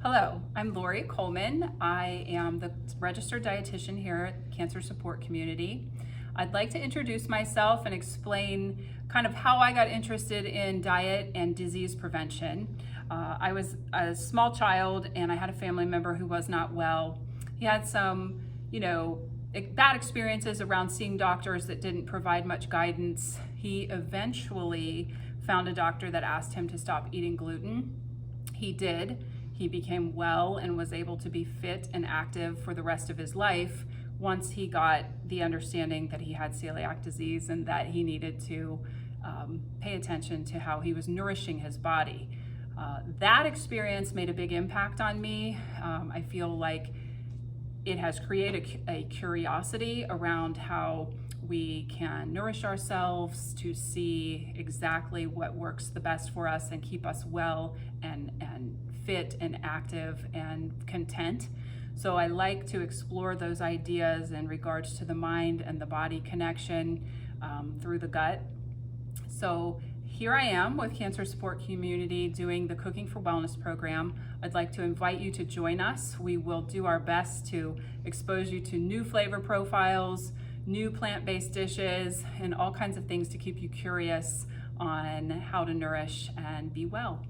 Hello, I'm Laurie Coleman. I am the registered dietitian here at Cancer Support Community. I'd like to introduce myself and explain kind of how I got interested in diet and disease prevention. I was a small child and I had a family member who was not well. He had some, bad experiences around seeing doctors that didn't provide much guidance. He eventually found a doctor that asked him to stop eating gluten. He did. He became well and was able to be fit and active for the rest of his life once he got the understanding that he had celiac disease and that he needed to pay attention to how he was nourishing his body. That experience made a big impact on me. I feel like it has created a curiosity around how we can nourish ourselves to see exactly what works the best for us and keep us well and fit and active and content. So I like to explore those ideas in regards to the mind and the body connection through the gut. So here I am with Cancer Support Community doing the Cooking for Wellness program. I'd like to invite you to join us. We will do our best to expose you to new flavor profiles, new plant-based dishes, and all kinds of things to keep you curious on how to nourish and be well.